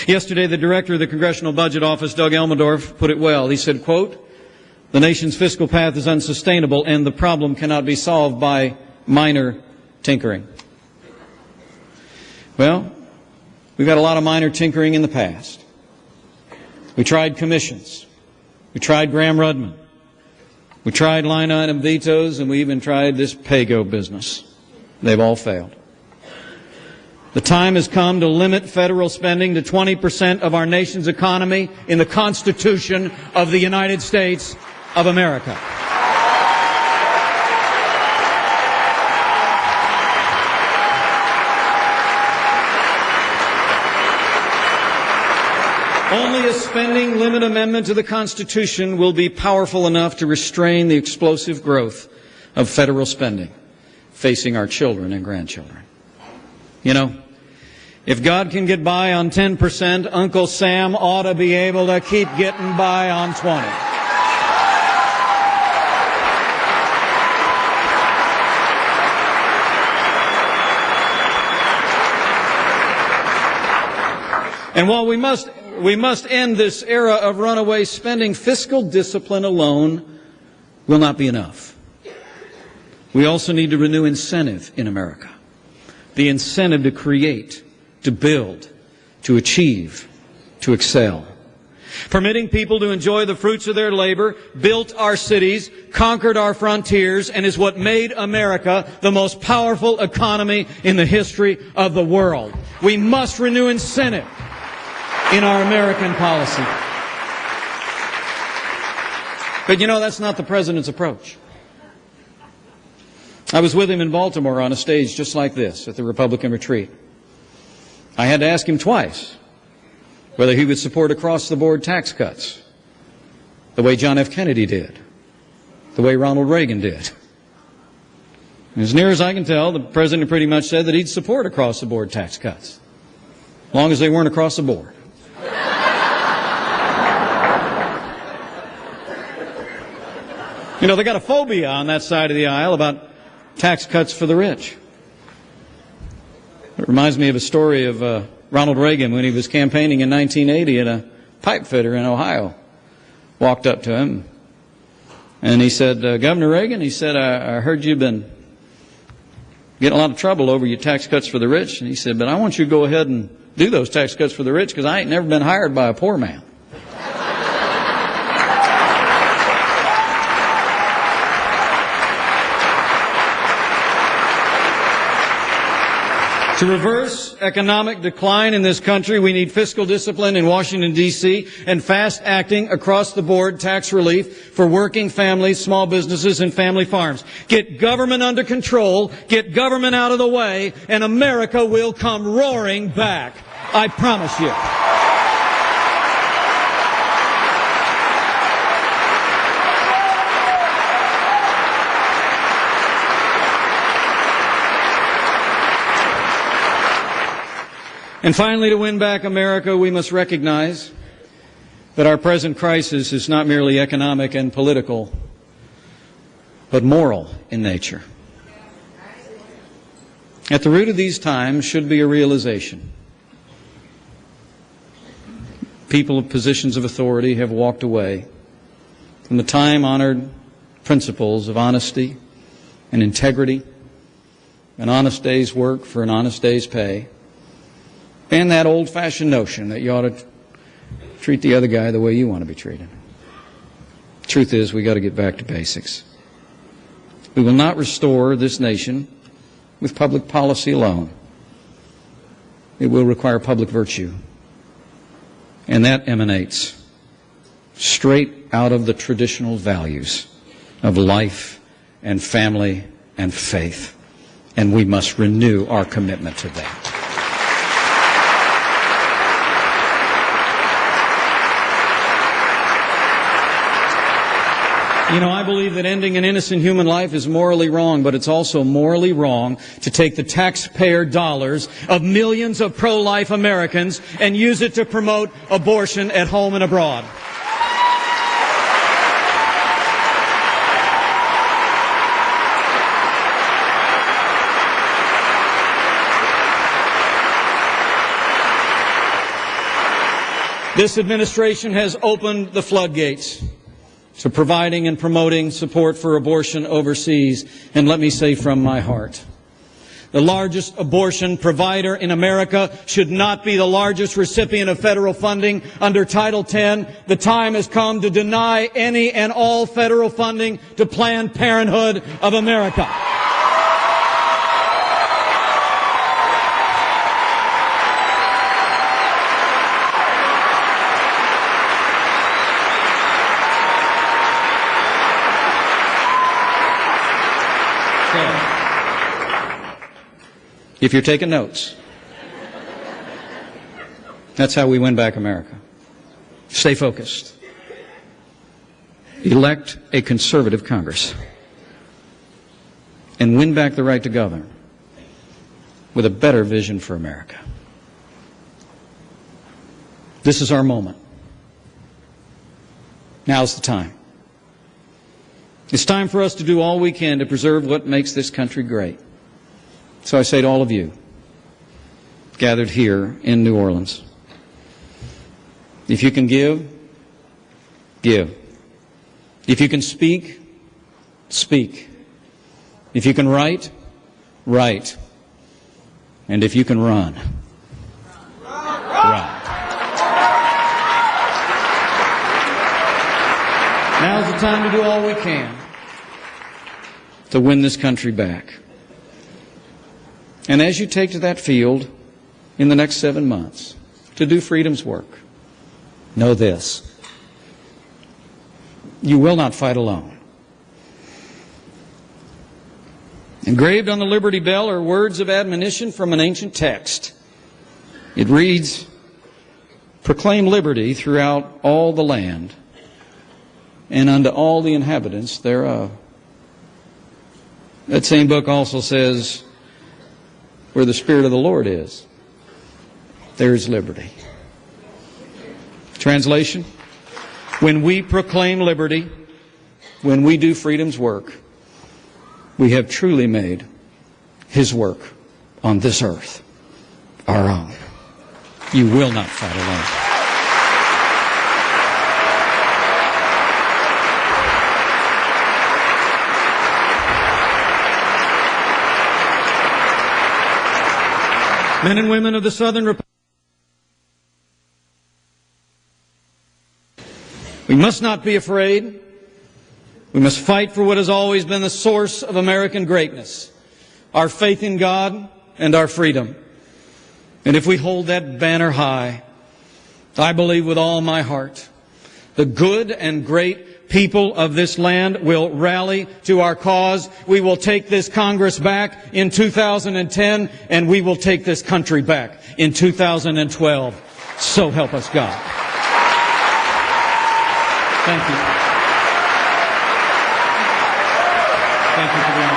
Yesterday, the director of the Congressional Budget Office, Doug Elmendorf, put it well. He said, quote, "The nation's fiscal path is unsustainable and the problem cannot be solved by minor tinkering." Well, we've had a lot of minor tinkering in the past. We tried commissions. We tried Graham-Rudman. We tried line item vetoes, and we even tried this pay-go business. They've all failed. The time has come to limit federal spending to 20% of our nation's economy in the Constitution of the United States of America. Only a spending limit amendment to the Constitution will be powerful enough to restrain the explosive growth of federal spending facing our children and grandchildren. You know, if God can get by on 10%, Uncle Sam ought to be able to keep getting by on 20. And while we must end this era of runaway spending, fiscal discipline alone will not be enough. We also need to renew incentive in America. The incentive to create, to build, to achieve, to excel. Permitting people to enjoy the fruits of their labor built our cities, conquered our frontiers, and is what made America the most powerful economy in the history of the world. We must renew incentive in our American policy. But you know, that's not the President's approach. I was with him in Baltimore on a stage just like this at the Republican retreat. I had to ask him twice whether he would support across-the-board tax cuts, the way John F. Kennedy did, the way Ronald Reagan did. And as near as I can tell, the President pretty much said that he'd support across-the-board tax cuts, as long as they weren't across the board. You know, they got a phobia on that side of the aisle about tax cuts for the rich. It reminds me of a story of Ronald Reagan when he was campaigning in 1980, and a pipe fitter in Ohio walked up to him and he said, "Governor Reagan," he said, I heard you've been getting a lot of trouble over your tax cuts for the rich. And he said, "But I want you to go ahead and do those tax cuts for the rich because I ain't never been hired by a poor man." To reverse economic decline in this country, we need fiscal discipline in Washington, D.C., and fast-acting, across-the-board tax relief for working families, small businesses, and family farms. Get government under control, get government out of the way, and America will come roaring back. I promise you. And finally, to win back America, we must recognize that our present crisis is not merely economic and political, but moral in nature. At the root of these times should be a realization. People of positions of authority have walked away from the time-honored principles of honesty and integrity, an honest day's work for an honest day's pay, and that old-fashioned notion that you ought to treat the other guy the way you want to be treated. Truth is, we got to get back to basics. We will not restore this nation with public policy alone. It will require public virtue. And that emanates straight out of the traditional values of life and family and faith. And we must renew our commitment to that. You know, I believe that ending an innocent human life is morally wrong, but it's also morally wrong to take the taxpayer dollars of millions of pro-life Americans and use it to promote abortion at home and abroad. This administration has opened the floodgates to providing and promoting support for abortion overseas. And let me say from my heart, the largest abortion provider in America should not be the largest recipient of federal funding under Title X. The time has come to deny any and all federal funding to Planned Parenthood of America. If you're taking notes, that's how we win back America. Stay focused. Elect a conservative Congress and win back the right to govern with a better vision for America. This is our moment. Now's the time. It's time for us to do all we can to preserve what makes this country great. So I say to all of you gathered here in New Orleans, if you can give, give. If you can speak, speak. If you can write, write. And if you can run, run. Now's the time to do all we can to win this country back. And as you take to that field in the next 7 months to do freedom's work, know this: you will not fight alone. Engraved on the Liberty Bell are words of admonition from an ancient text. It reads, "Proclaim liberty throughout all the land, and unto all the inhabitants thereof." That same book also says, where the Spirit of the Lord is, there is liberty. Translation: when we proclaim liberty, when we do freedom's work, we have truly made His work on this earth our own. You will not fight alone. Men and women of the Southern Republic, we must not be afraid. We must fight for what has always been the source of American greatness, our faith in God and our freedom. And if we hold that banner high, I believe with all my heart, the good and great people of this land will rally to our cause. We will take this Congress back in 2010, and we will take this country back in 2012. So help us God. Thank you. Thank you for the